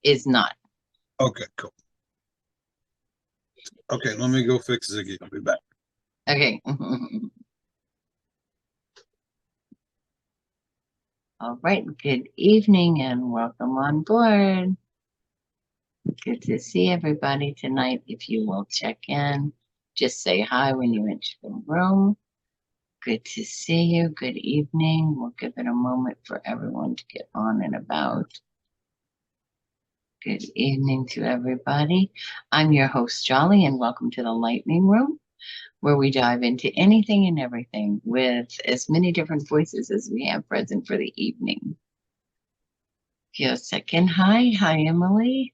is not. Okay, cool. Okay, let me go fix Ziggy. I'll be back. Okay. All right. Good evening and welcome on board. Good to see everybody tonight. If you will check in, just say hi when you enter the room. Good to see you. Good evening. We'll give it a moment for everyone to get on and about. Good evening to everybody. I'm your host, Jolly, and welcome to the Lightning Room, where we dive into anything and everything with as many different voices as we have present for the evening. Give a second. Hi, Emily.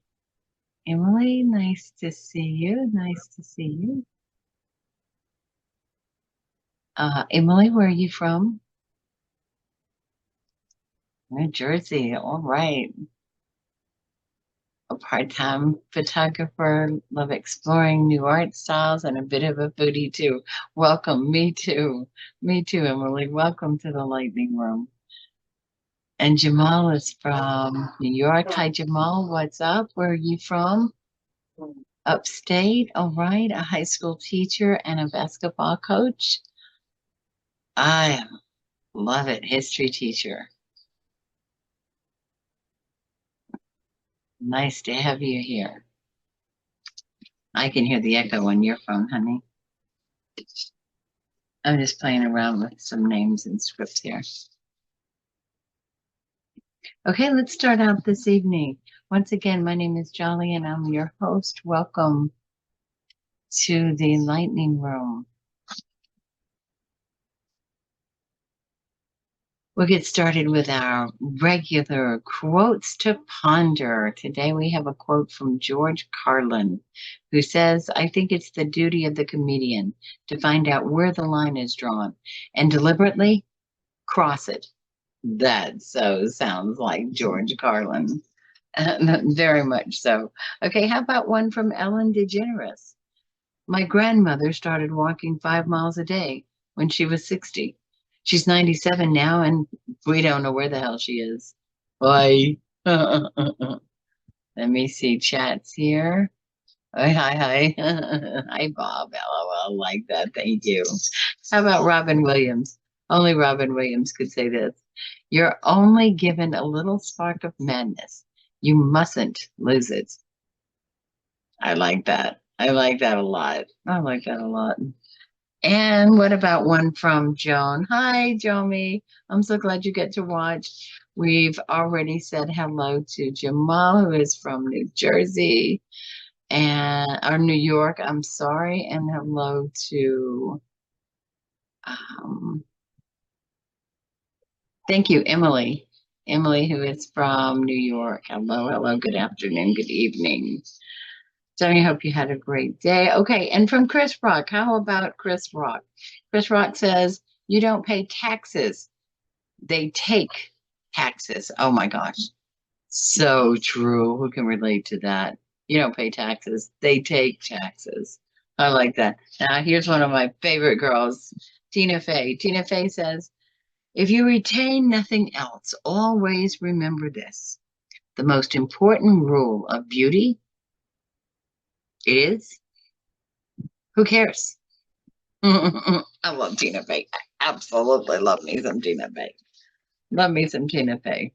Emily, nice to see you. Nice to see you. Emily, where are you from? New Jersey. All right. A part-time photographer, love exploring new art styles, and a bit of a foodie too. Welcome, me too. Me too, Emily. Welcome to the Lightning Room. And Jamal is from New York. Hi, Jamal. What's up? Where are you from? Upstate. All right. A high school teacher and a basketball coach. I love it. History teacher. Nice to have you here. I can hear the echo on your phone, honey. I'm just playing around with some names and scripts here. Okay, let's start out this evening. Once again, my name is Jolly and I'm your host. Welcome to the Lightning Room. We'll get started with our regular quotes to ponder. Today we have a quote from George Carlin, who says, I think it's the duty of the comedian to find out where the line is drawn and deliberately cross it. That so sounds like George Carlin. Very much so. Okay, how about one from Ellen DeGeneres? My grandmother started walking 5 miles a day when she was 60. She's 97 now, and we don't know where the hell she is. Bye. Let me see chats here. Hi. Hi, Bob. LOL. Like that. Thank you. How about Robin Williams? Only Robin Williams could say this. You're only given a little spark of madness. You mustn't lose it. I like that. I like that a lot. I like that a lot. And what about one from Joan? Hi, Jomi. I'm so glad you get to watch. We've already said hello to Jamal, who is from New Jersey or New York. I'm sorry, and hello to thank you, Emily. Emily, who is from New York. Hello, good afternoon, good evening. So I hope you had a great day. Okay, and from Chris Rock, how about Chris Rock? Chris Rock says, you don't pay taxes, they take taxes. Oh my gosh. So true. Who can relate to that? You don't pay taxes, they take taxes. I like that. Now, here's one of my favorite girls, Tina Fey. Tina Fey says, if you retain nothing else, always remember this. The most important rule of beauty is who cares? I love Tina Fey. I absolutely love me some Tina Fey. Love me some Tina Fey.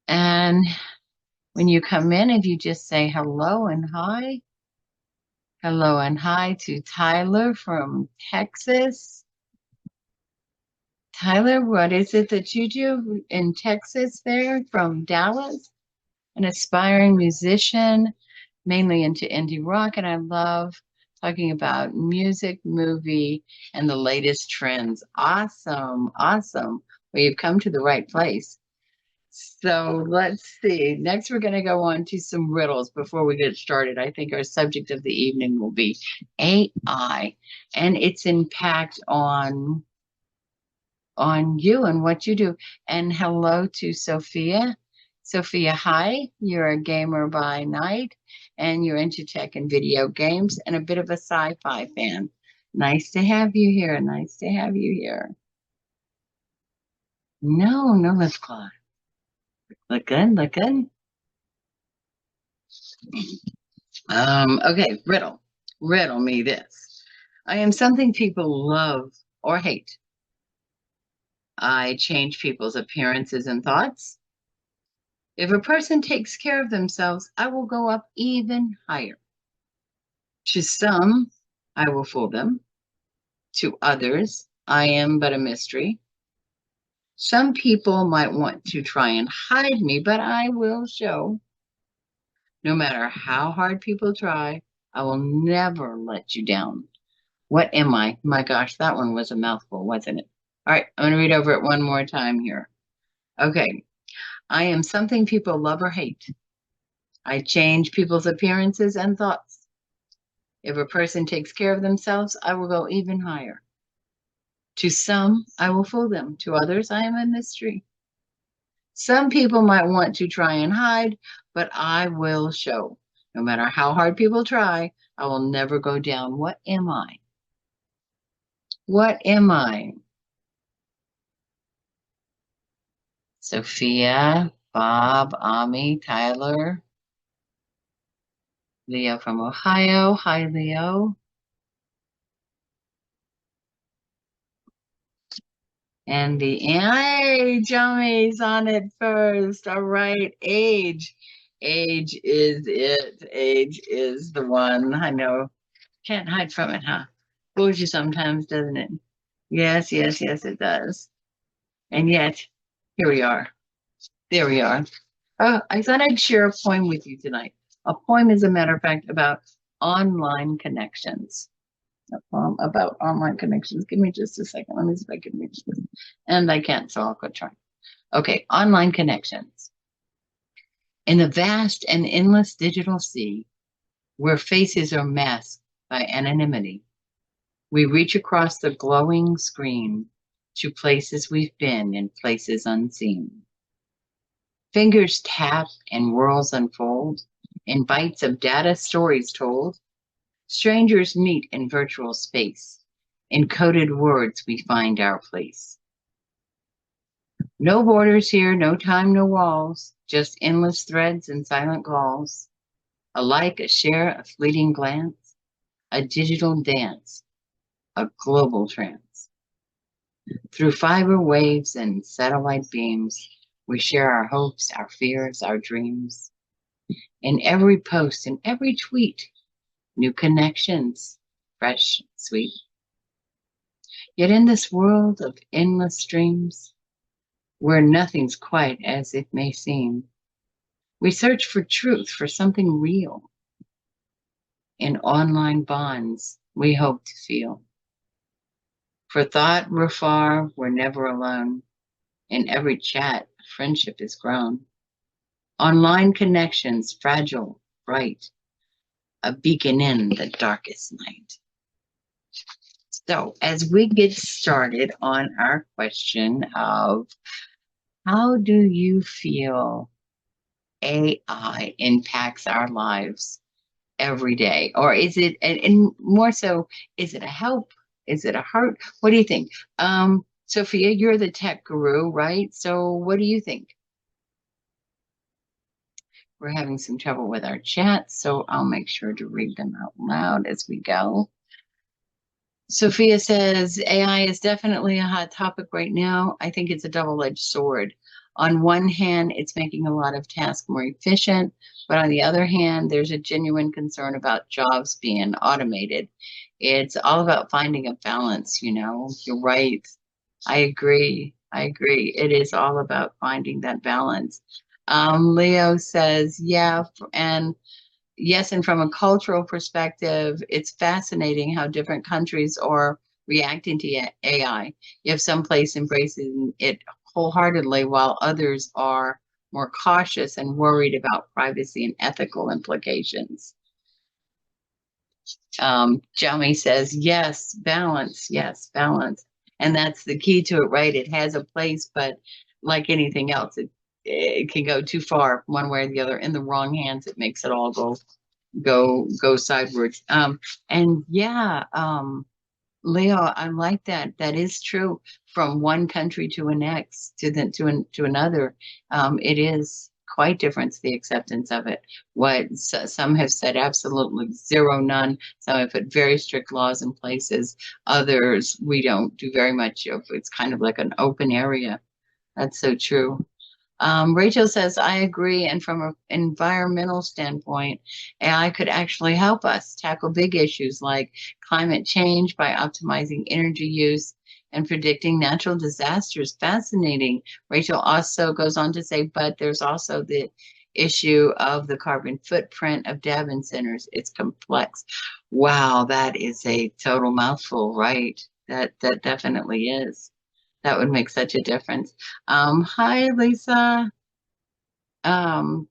And when you come in, if you just say hello and hi to Tyler from Texas. Tyler, what is it that you do in Texas there from Dallas? An aspiring musician, mainly into indie rock, and I love talking about music, movie, and the latest trends. Awesome. Well, you've come to the right place. So let's see. Next, we're going to go on to some riddles before we get started. I think our subject of the evening will be AI and its impact on you and what you do. And hello to Sophia. Sophia, hi. You're a gamer by night and you're into tech and video games and a bit of a sci-fi fan. Nice to have you here. Nice to have you here. No lip gloss. Look good. Okay, riddle. Riddle me this. I am something people love or hate. I change people's appearances and thoughts. If a person takes care of themselves, I will go up even higher. To some, I will fool them. To others, I am but a mystery. Some people might want to try and hide me, but I will show. No matter how hard people try, I will never let you down. What am I? My gosh, that one was a mouthful, wasn't it? All right, I'm going to read over it one more time here. Okay. I am something people love or hate. I change people's appearances and thoughts. If a person takes care of themselves, I will go even higher. To some, I will fool them. To others, I am a mystery. Some people might want to try and hide, but I will show. No matter how hard people try, I will never go down. What am I? What am I? Sophia, Bob, Ami, Tyler, Leo from Ohio. Hi, Leo. And the hey, Johnny's on it first. All right, age. Age is it. Age is the one. I know. Can't hide from it, huh? Fools you sometimes, doesn't it? Yes, yes, yes, it does. And yet, here we are. There we are. Oh, I thought I'd share a poem with you tonight. A poem, as a matter of fact, about online connections. A poem about online connections. Give me just a second. Let me see if I can reach this. And I can't, so I'll go try. Okay, online connections. In the vast and endless digital sea, where faces are masked by anonymity, we reach across the glowing screen to places we've been and places unseen. Fingers tap and worlds unfold, in bites of data stories told. Strangers meet in virtual space. In coded words, we find our place. No borders here, no time, no walls, just endless threads and silent calls. Alike a share, a fleeting glance, a digital dance, a global trance. Through fiber waves and satellite beams, we share our hopes, our fears, our dreams. In every post, in every tweet, new connections, fresh, sweet. Yet in this world of endless streams, where nothing's quite as it may seem, we search for truth, for something real. In online bonds, we hope to feel. For thought we're far, we're never alone. In every chat, friendship is grown. Online connections, fragile, bright, a beacon in the darkest night. So as we get started on our question of how do you feel AI impacts our lives every day? Or is it, and more so, is it a help? Is it a hurt? What do you think? Sophia, you're the tech guru, right? So what do you think? We're having some trouble with our chat, so I'll make sure to read them out loud as we go. Sophia says, AI is definitely a hot topic right now. I think it's a double-edged sword. On one hand, it's making a lot of tasks more efficient, but on the other hand, there's a genuine concern about jobs being automated. It's all about finding a balance, you know. You're right. I agree. I agree. It is all about finding that balance. Leo says, yeah, and yes, and from a cultural perspective, it's fascinating how different countries are reacting to AI. You have some place embracing it wholeheartedly, while others are more cautious and worried about privacy and ethical implications. Jami says, yes, balance, yes, balance. And that's the key to it, right? It has a place, but like anything else, it can go too far one way or the other. In the wrong hands, it makes it all go sideways. And yeah, Leo, I like that. That is true. From one country to the next, to another, it is quite different, the acceptance of it. Some have said absolutely zero, none. Some have put very strict laws in places. Others, we don't do very much of. It's kind of like an open area. That's so true. Rachel says, I agree. And from an environmental standpoint, AI could actually help us tackle big issues like climate change by optimizing energy use and predicting natural disasters. Fascinating. Rachel also goes on to say, but there's also the issue of the carbon footprint of data centers. It's complex. Wow, that is a total mouthful, right? That definitely is. That would make such a difference. Hi, Lisa.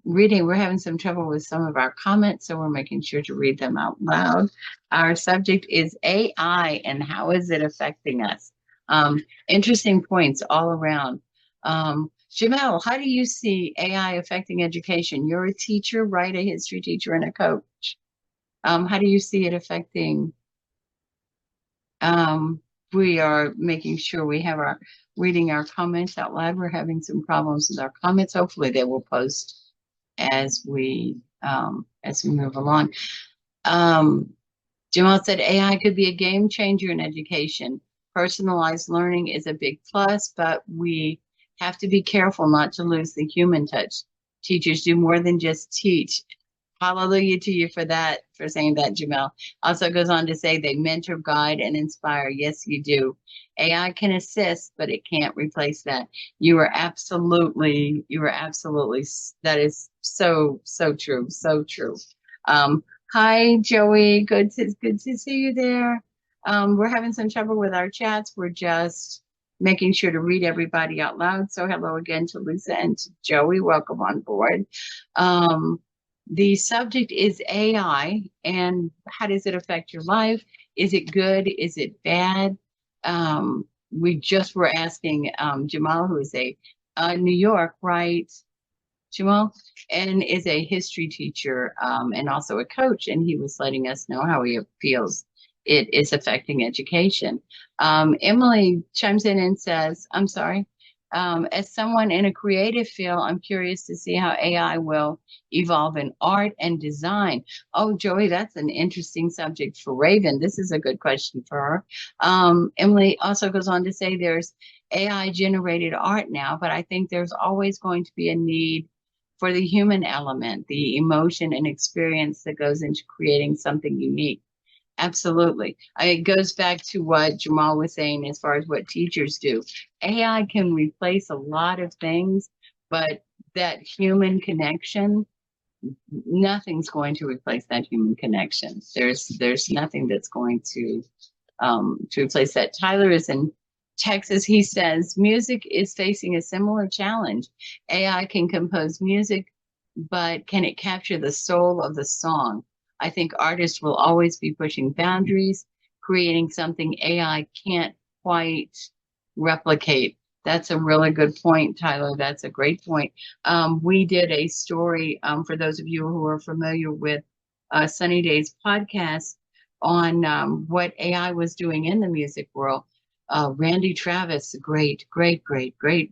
Reading, we're having some trouble with some of our comments, so we're making sure to read them out loud. Our subject is AI and how is it affecting us? Interesting points all around. Jamel, how do you see AI affecting education? You're a teacher, right? A history teacher and a coach. How do you see it affecting? We are making sure we have our reading our comments out loud. We're having some problems with our comments. Hopefully they will post as we move along. Jamal said AI could be a game changer in education. Personalized learning is a big plus, but we have to be careful not to lose the human touch. Teachers do more than just teach. Hallelujah to you for that, for saying that, Jamel. Also goes on to say they mentor, guide, and inspire. Yes, you do. AI can assist, but it can't replace that. You are absolutely, that is so true, so true. Hi, Joey. Good to see you there. We're having some trouble with our chats. We're just making sure to read everybody out loud. So hello again to Lisa and to Joey. Welcome on board. The subject is AI and how does it affect your life? Is it good? Is it bad? We just were asking Jamal, who is a New York, right, Jamal? And is a history teacher and also a coach. And he was letting us know how he feels it is affecting education. Emily chimes in and says, I'm sorry. As someone in a creative field, I'm curious to see how AI will evolve in art and design. Oh, Joey, that's an interesting subject for Raven. This is a good question for her. Emily also goes on to say there's AI generated art now, but I think there's always going to be a need for the human element, the emotion and experience that goes into creating something unique. Absolutely. It goes back to what Jamal was saying as far as what teachers do. AI can replace a lot of things, but that human connection, nothing's going to replace that human connection. There's nothing that's going to replace that. Tyler is in Texas. He says music is facing a similar challenge. AI can compose music, but can it capture the soul of the song? I think artists will always be pushing boundaries, creating something AI can't quite replicate. That's a really good point, Tyler. That's a great point. We did a story for those of you who are familiar with Sunny Days podcast on what AI was doing in the music world. Randy Travis, great,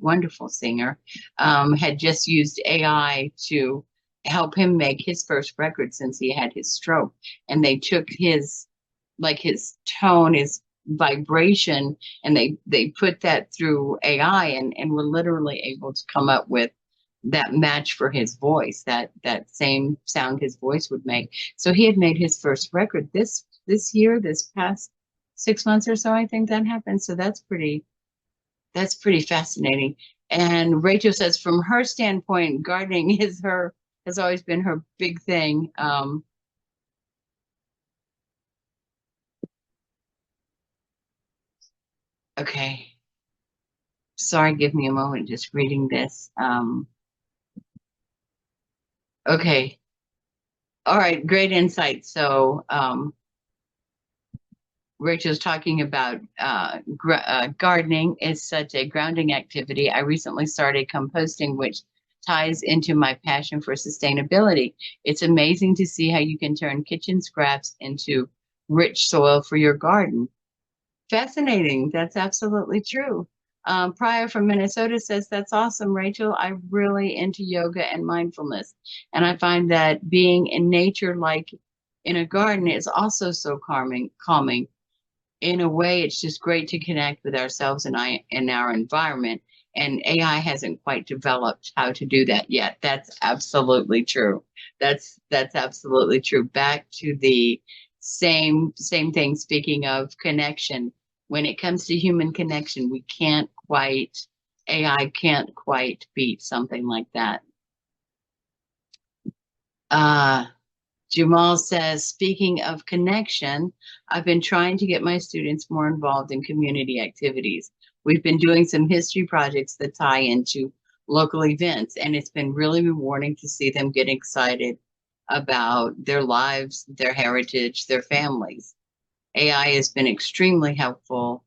wonderful singer, had just used AI to help him make his first record since he had his stroke. And they took his tone, his vibration, and they put that through AI and were literally able to come up with that match for his voice, that same sound his voice would make. So he had made his first record this year, this past 6 months or so, I think that happened. So that's pretty fascinating. And Rachel says from her standpoint, gardening has always been her big thing. Okay. Sorry, give me a moment just reading this. Okay. All right, great insight. So Rachel's talking about gardening is such a grounding activity. I recently started composting, which ties into my passion for sustainability. It's amazing to see how you can turn kitchen scraps into rich soil for your garden. Fascinating. That's absolutely true. Pryor from Minnesota says, that's awesome, Rachel. I'm really into yoga and mindfulness. And I find that being in nature, like in a garden, is also so calming. In a way, it's just great to connect with ourselves and in our environment. And AI hasn't quite developed how to do that yet. That's absolutely true. That's absolutely true. Back to the same thing. Speaking of connection, when it comes to human connection, we can't quite AI can't quite beat something like that. Uh, Jamal says, speaking of connection, I've been trying to get my students more involved in community activities. We've been doing some history projects that tie into local events, and it's been really rewarding to see them get excited about their lives, their heritage, their families. AI has been extremely helpful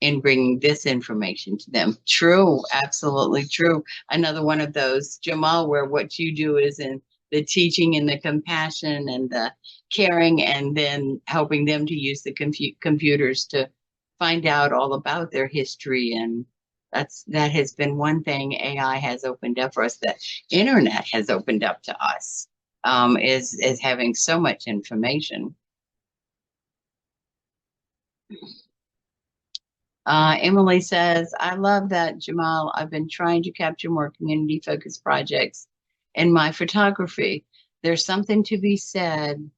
in bringing this information to them. True, absolutely true. Another one of those, Jamal, where what you do is in the teaching and the compassion and the caring, and then helping them to use the computers to find out all about their history. And that has been one thing AI has opened up for us, that internet has opened up to us, is having so much information. Emily says, I love that, Jamal. I've been trying to capture more community focused projects in my photography. There's something to be said.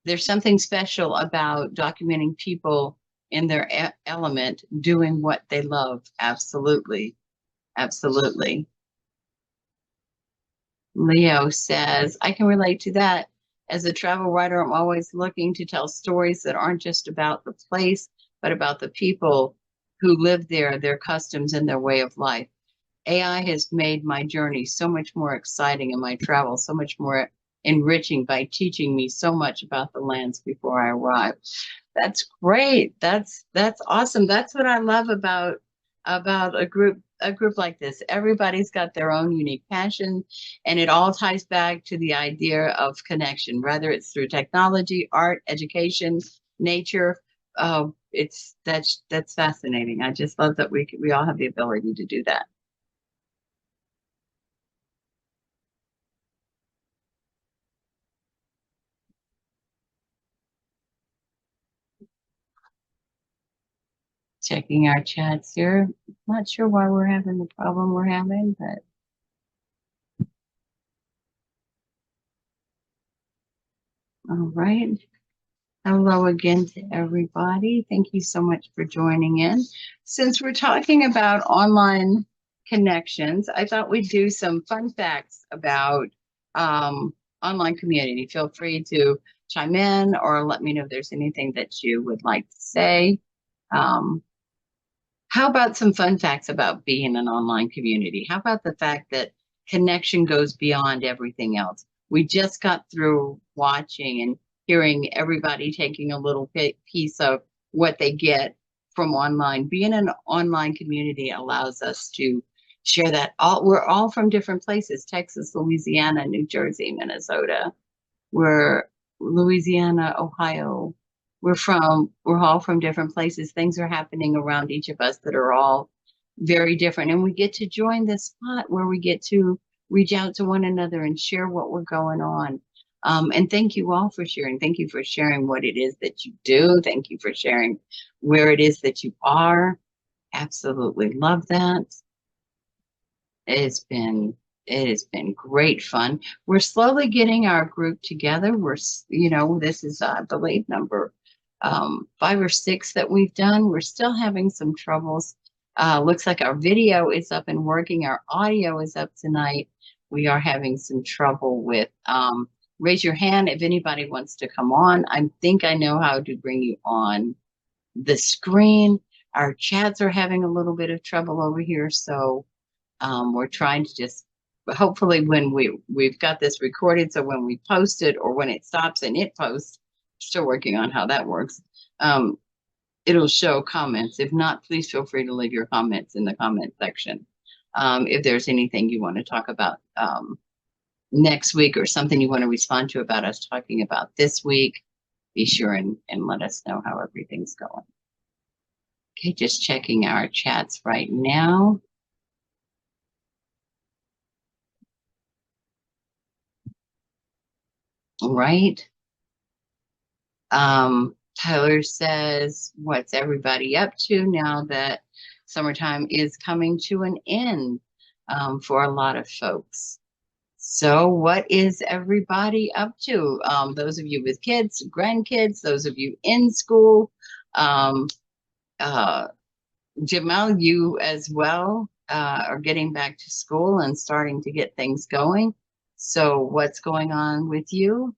There's something special about documenting people in their element doing what they love. Absolutely. Absolutely. Leo says, I can relate to that. As a travel writer, I'm always looking to tell stories that aren't just about the place, but about the people who live there, their customs, and their way of life. AI has made my journey so much more exciting and my travel so much more enriching by teaching me so much about the lands before I arrive. That's great. That's awesome. That's what I love about a group like this. Everybody's got their own unique passion, and it all ties back to the idea of connection, whether it's through technology, art, education, nature. That's fascinating. I just love that we all have the ability to do that. Checking our chats here. Not sure why we're having the problem we're having, but all right. Hello again to everybody. Thank you so much for joining in. Since we're talking about online connections, I thought we'd do some fun facts about online community. Feel free to chime in or let me know if there's anything that you would like to say. Um, how about some fun facts about being an online community? How about the fact that connection goes beyond everything else? We just got through watching and hearing everybody taking a little piece of what they get from online. Being an online community allows us to share that we're all from different places: Texas, Louisiana, New Jersey, Minnesota. We're Louisiana, Ohio. We're all from different places. Things are happening around each of us that are all very different. And we get to join this spot where we get to reach out to one another and share what we're going on. And thank you all for sharing. Thank you for sharing what it is that you do. Thank you for sharing where it is that you are. Absolutely love that. It's been it has been great fun. We're slowly getting our group together. This is, I believe, number 5 or 6 that we've done. We're still having some troubles. Looks like our video is up and working. Our audio is up tonight. We are having some trouble with, raise your hand if anybody wants to come on. I think I know how to bring you on the screen. Our chats are having a little bit of trouble over here, so we're trying to just, hopefully when we've got this recorded, so when we post it or when it stops and it posts, still working on how that works, it'll show comments. If not, please feel free to leave your comments in the comment section. If there's anything you want to talk about next week or something you want to respond to about us talking about this week, be sure and let us know how everything's going. Okay, just checking our chats right now. Right. Tyler says, what's everybody up to now that summertime is coming to an end for a lot of folks? So, what is everybody up to? Those of you with kids, grandkids, those of you in school, um, uh, Jamal, you as well are getting back to school and starting to get things going. So, what's going on with you?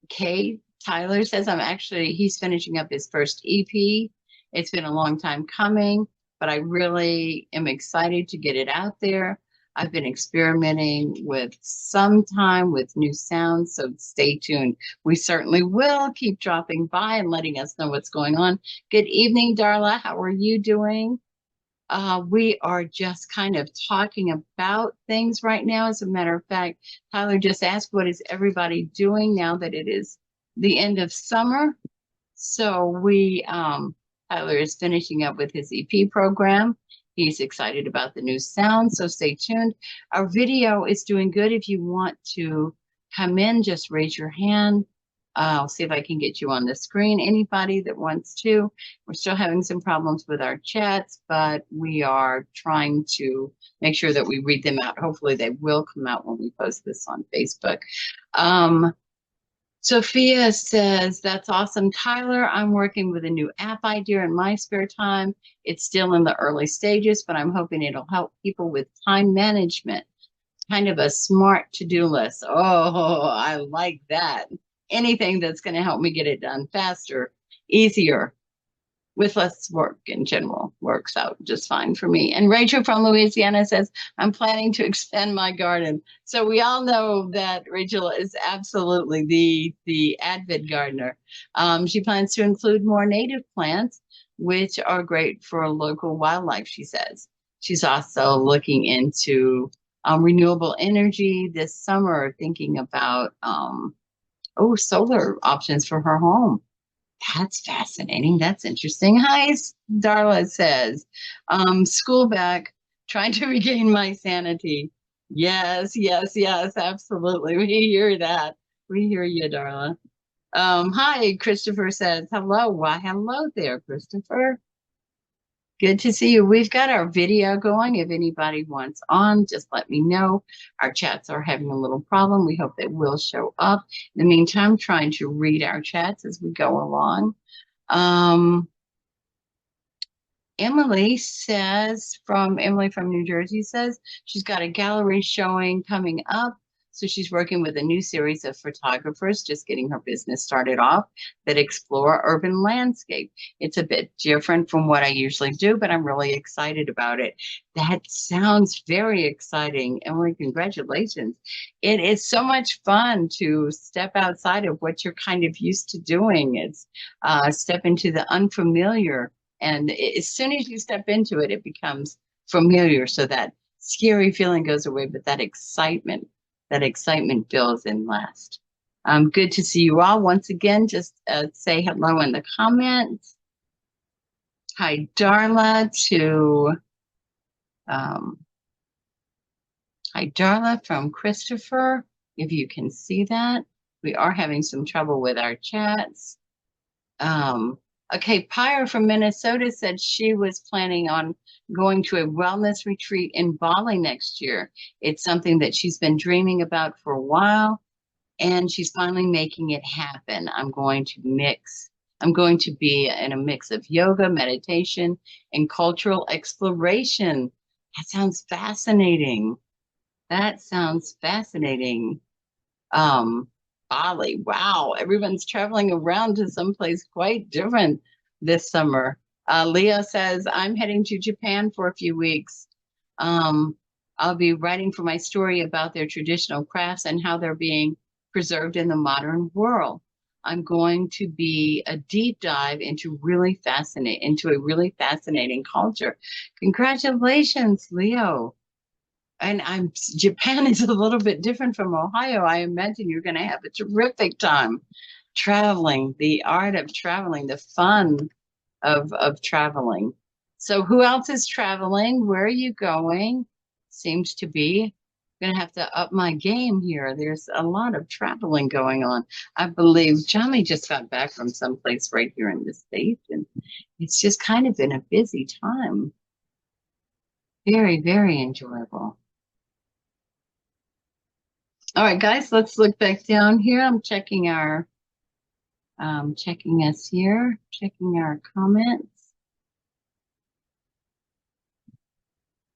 Okay, Tyler says he's finishing up his first EP. It's been a long time coming, but I really am excited to get it out there. I've been experimenting with some time with new sounds, so stay tuned. We certainly will keep dropping by and letting us know what's going on. Good evening, Darla. How are you doing? We are just kind of talking about things right now. As a matter of fact, Tyler just asked, what is everybody doing now that it is the end of summer? So Tyler is finishing up with his EP program. He's excited about the new sound, so stay tuned. Our video is doing good. If you want to come in, just raise your hand. I'll see if I can get you on the screen. Anybody that wants to. We're still having some problems with our chats, but we are trying to make sure that we read them out. Hopefully they will come out when we post this on Facebook. Sophia says, that's awesome, Tyler. I'm working with a new app idea in my spare time. It's still in the early stages, but I'm hoping it'll help people with time management, kind of a smart to-do list. Oh, I like that. Anything that's going to help me get it done faster, easier, with less work in general works out just fine for me. And Rachel from Louisiana says, I'm planning to expand my garden. So we all know that Rachel is absolutely the avid gardener. She plans to include more native plants, which are great for local wildlife, she says. She's also looking into renewable energy this summer, thinking about solar options for her home. That's fascinating. That's interesting. Hi, Darla says, school back, trying to regain my sanity. Yes, yes, yes, absolutely. We hear that. We hear you, Darla. Hi, Christopher says, hello. Why, hello there, Christopher. Good to see you. We've got our video going. If anybody wants on, just let me know. Our chats are having a little problem. We hope they will show up. In the meantime, trying to read our chats as we go along. Emily from New Jersey says she's got a gallery showing coming up. So she's working with a new series of photographers, just getting her business started off, that explore urban landscape. It's a bit different from what I usually do, but I'm really excited about it. That sounds very exciting. Emily, congratulations. It is so much fun to step outside of what you're kind of used to doing. It's step into the unfamiliar. And as soon as you step into it, it becomes familiar. So that scary feeling goes away, but that excitement builds and lasts. Good to see you all. Once again, just say hello in the comments. Hi, Darla hi, Darla from Christopher. If you can see that, we are having some trouble with our chats. Okay, Pyre from Minnesota said she was planning on going to a wellness retreat in Bali next year. It's something that she's been dreaming about for a while, and she's finally making it happen. I'm going to be in a mix of yoga, meditation, and cultural exploration. That sounds fascinating. That sounds fascinating. Bali. Wow, everyone's traveling around to someplace quite different this summer. Leo says, I'm heading to Japan for a few weeks. I'll be writing for my story about their traditional crafts and how they're being preserved in the modern world. I'm going to be a deep dive into a really fascinating culture. Congratulations, Leo. And Japan is a little bit different from Ohio. I imagine you're going to have a terrific time. traveling, the art of traveling, the fun of traveling. So who else is traveling? Where are you going? Seems to be gonna have to up my game here. There's a lot of traveling going on. I believe Johnny just got back from someplace right here in the States, and it's just kind of been a busy time. Very, very enjoyable. All right, guys, let's look back down here. I'm checking checking us here, checking our comments.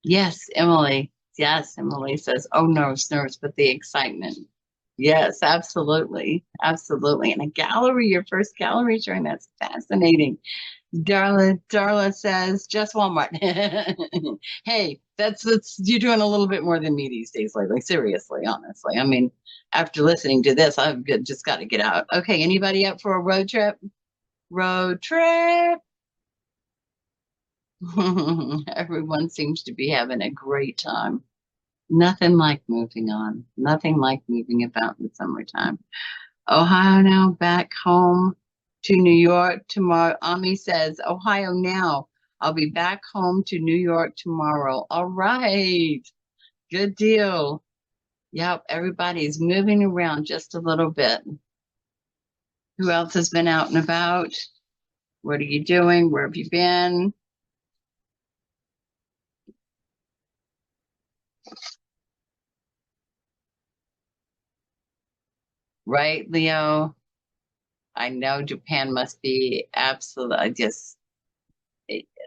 Yes, Emily. Yes, Emily says, oh, nerves, but the excitement. Yes, absolutely. Absolutely. And a gallery, your first gallery showing, that's fascinating. Darla says, just Walmart. Hey, that's you're doing a little bit more than me these days lately. Seriously, honestly. I mean, after listening to this, just got to get out. Okay, anybody up for a road trip? Road trip. Everyone seems to be having a great time. Nothing like moving on. Nothing like moving about in the summertime. Ohio now, back home to New York tomorrow. Ami says, Ohio now. I'll be back home to New York tomorrow. All right. Good deal. Yep, everybody's moving around just a little bit. Who else has been out and about? What are you doing? Where have you been? Right, Leo? I know Japan must be absolutely just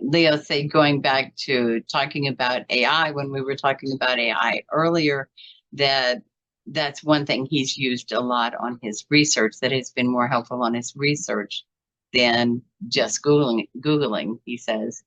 Leo say going back to talking about AI when we were talking about AI earlier, that that's one thing he's used a lot on his research that has been more helpful on his research than just Googling, he says,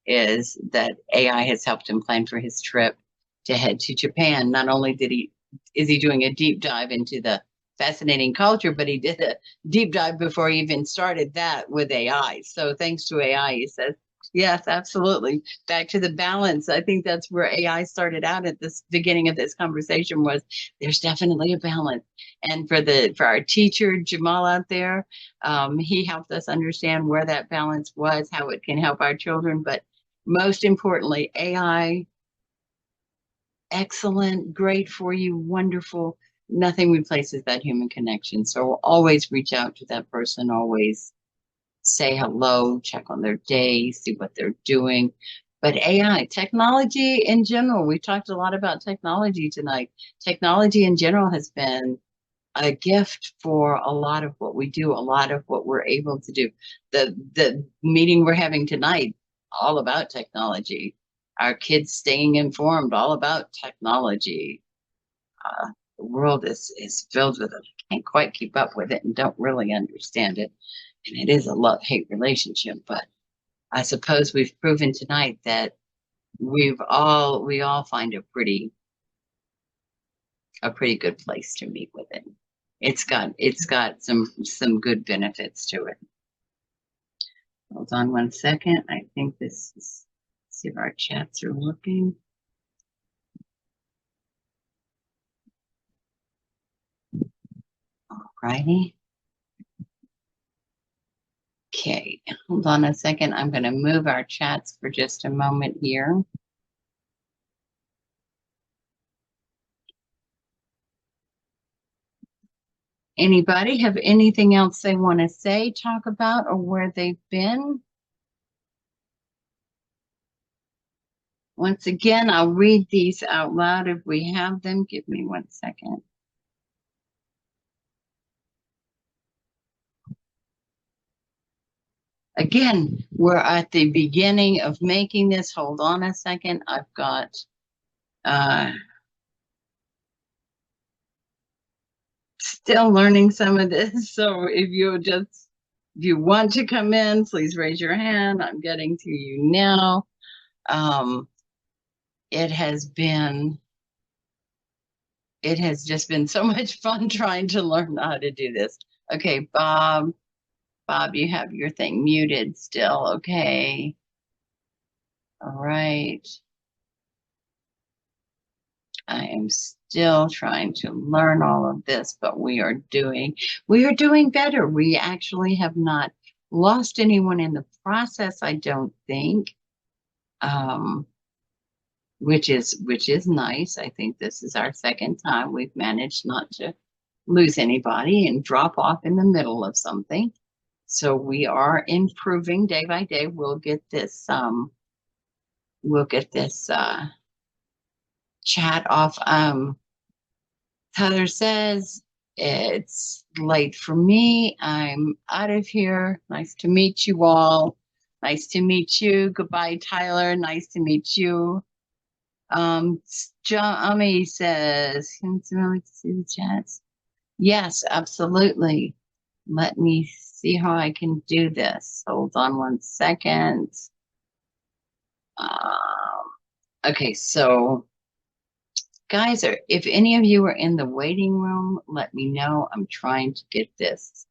is that AI has helped him plan for his trip to head to Japan. Not only is he doing a deep dive into the fascinating culture, but he did a deep dive before he even started that with AI. So thanks to AI, he says, yes, absolutely. Back to the balance. I think that's where AI started out at this beginning of this conversation was there's definitely a balance. And for our teacher, Jamal out there, he helped us understand where that balance was, how it can help our children, but most importantly, AI, excellent, great for you, wonderful. Nothing replaces that human connection. So always reach out to that person, always say hello, check on their day, see what they're doing. But AI, technology in general, we talked a lot about technology tonight. Technology in general has been a gift for a lot of what we do, a lot of what we're able to do. The meeting we're having tonight, all about technology. Our kids staying informed, all about technology. The world is filled with it. I can't quite keep up with it and don't really understand it. And it is a love-hate relationship, but I suppose we've proven tonight that we all find a pretty good place to meet with it. It's got some good benefits to it. Hold on one second. I think this is, see if our chats are looking. All righty. Okay, hold on a second. I'm going to move our chats for just a moment here. Anybody have anything else they want to say, talk about, or where they've been? Once again, I'll read these out loud if we have them. Give me one second. Again, we're at the beginning of making this. Hold on a second. I've got still learning some of this. So if you want to come in, please raise your hand. I'm getting to you now. It has just been so much fun trying to learn how to do this. Okay, Bob, you have your thing muted still. Okay. All right. I am still trying to learn all of this, but we are doing better. We actually have not lost anyone in the process, I don't think. Which is nice. I think this is our second time we've managed not to lose anybody and drop off in the middle of something. So we are improving day by day. We'll get this chat off. Heather says it's late for me. I'm out of here. Nice to meet you all. Nice to meet you. Goodbye, Tyler. Nice to meet you. John Ami says, can you see the chats? Yes, absolutely. Let me see how I can do this. Hold on 1 second. Okay, so guys, if any of you are in the waiting room, let me know. I'm trying to get this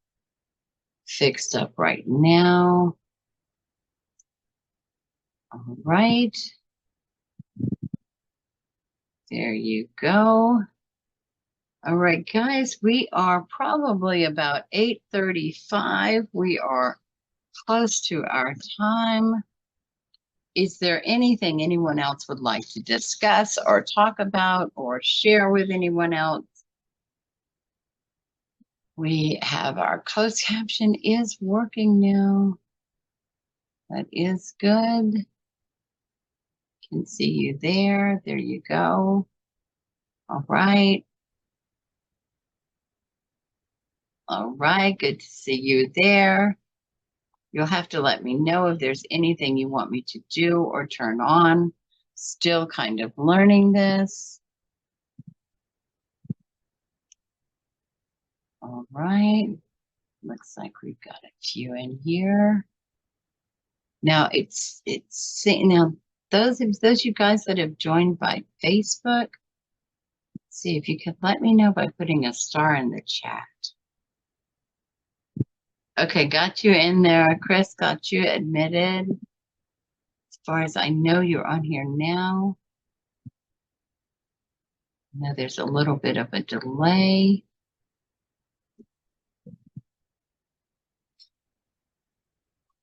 fixed up right now. All right. There you go. All right, guys, we are probably about 8:35. We are close to our time. Is there anything anyone else would like to discuss or talk about or share with anyone else? We have our closed caption is working now. That is good. Can see you there. There you go. All right. All right. Good to see you there. You'll have to let me know if there's anything you want me to do or turn on. Still kind of learning this. All right. Looks like we've got a few in here. Now now those you guys that have joined by Facebook, see if you could let me know by putting a star in the chat. Okay, got you in there. Chris, got you admitted. As far as I know, you're on here now. Now there's a little bit of a delay.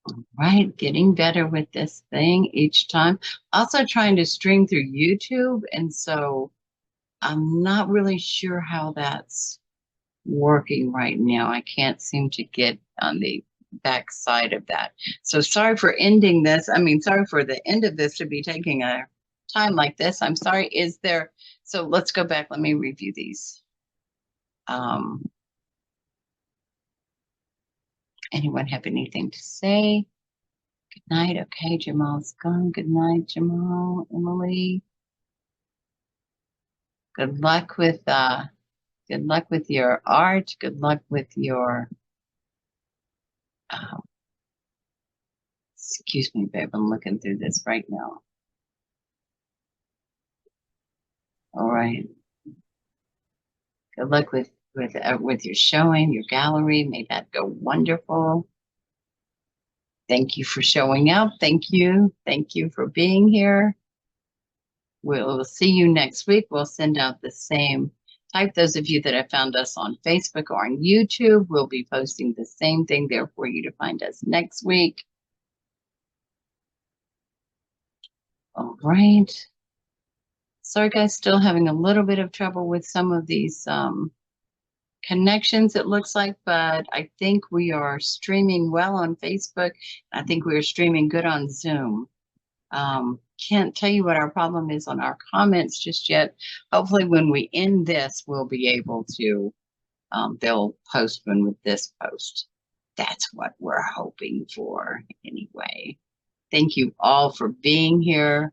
All right, getting better with this thing each time. Also trying to stream through YouTube, and so I'm not really sure how that's working right now. I can't seem to get on the back side of that. So sorry for ending this. I mean, sorry for the end of this to be taking a time like this. I'm sorry. So let's go back. Let me review these. Anyone have anything to say? Good night. Okay, Jamal's gone. Good night, Jamal, Emily. Good luck with your art. Good luck with your excuse me, babe. I'm looking through this right now. All right. Good luck with your showing, your gallery. May that go wonderful. Thank you for showing up. Thank you. Thank you for being here. We'll see you next week. We'll send out the same type. Those of you that have found us on Facebook or on YouTube, we'll be posting the same thing there for you to find us next week. All right. Sorry, guys, still having a little bit of trouble with some of these connections, it looks like, but I think we are streaming well on Facebook. I think we are streaming good on Zoom. Can't tell you what our problem is on our comments just yet. Hopefully when we end this, we'll be able to, they'll post one with this post. That's what we're hoping for anyway. Thank you all for being here.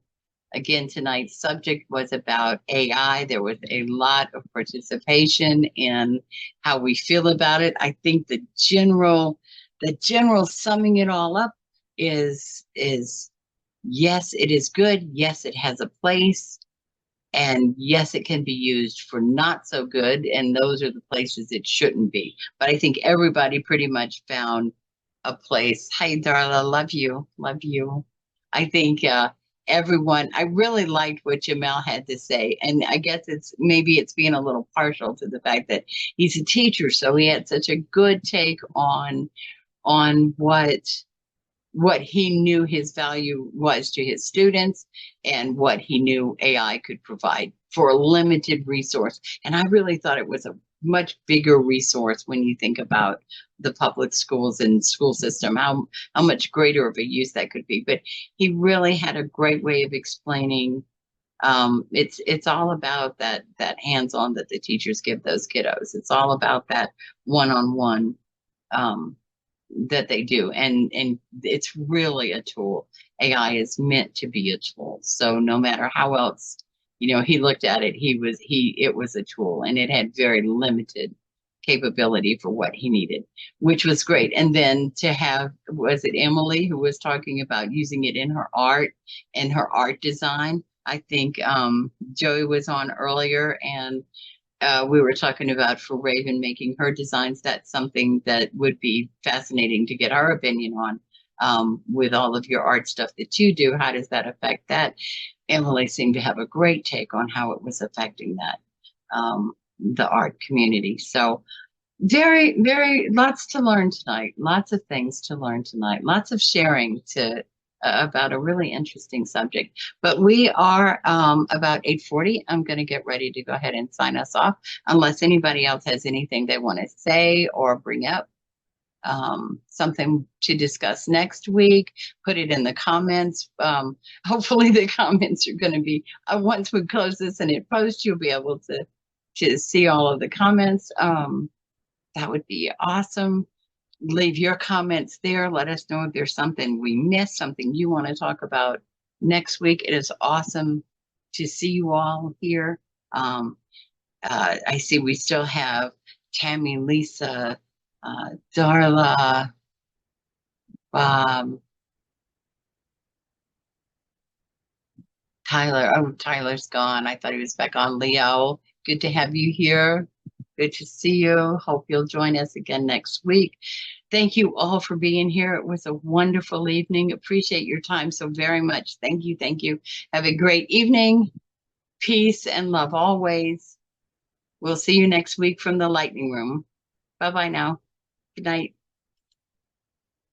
Again, tonight's subject was about AI. There was a lot of participation in how we feel about it. I think the general summing it all up is yes, it is good. Yes, it has a place. And yes, it can be used for not so good. And those are the places it shouldn't be. But I think everybody pretty much found a place. Hi, Darla, love you. Love you. I think everyone. I really liked what Jamel had to say. And I guess it's being a little partial to the fact that he's a teacher. So he had such a good take on what he knew his value was to his students and what he knew AI could provide for a limited resource. And I really thought it was a much bigger resource when you think about the public schools and school system, how much greater of a use that could be. But he really had a great way of explaining. It's all about that hands-on that the teachers give those kiddos. It's all about that one-on-one um, that they do, and it's really a tool. AI is meant to be a tool. So no matter how else, he looked at it, it was a tool, and it had very limited capability for what he needed, which was great. And then to have, was it Emily who was talking about using it in her art and her art design? I think Joey was on earlier, and we were talking about for Raven making her designs. That's something that would be fascinating to get our opinion on. With all of your art stuff that you do, how does that affect that? Emily seemed to have a great take on how it was affecting that, the art community. So very, very lots to learn tonight. Lots of things to learn tonight. Lots of sharing about a really interesting subject. But we are about 8:40. I'm going to get ready to go ahead and sign us off, unless anybody else has anything they want to say or bring up. Something to discuss next week, put it in the comments. Hopefully the comments are going to be, once we close this and it posts, you'll be able to see all of the comments. That would be awesome. Leave your comments there. Let us know if there's something we missed, something you want to talk about next week. It is awesome to see you all here. I see we still have Tammy, Lisa, Darla, Tyler. Oh, Tyler's gone. I thought he was back on. Leo, good to have you here. Good to see you. Hope you'll join us again next week. Thank you all for being here. It was a wonderful evening. Appreciate your time so very much. Thank you. Thank you. Have a great evening. Peace and love always. We'll see you next week from the Lightning Room. Bye-bye now. Good night.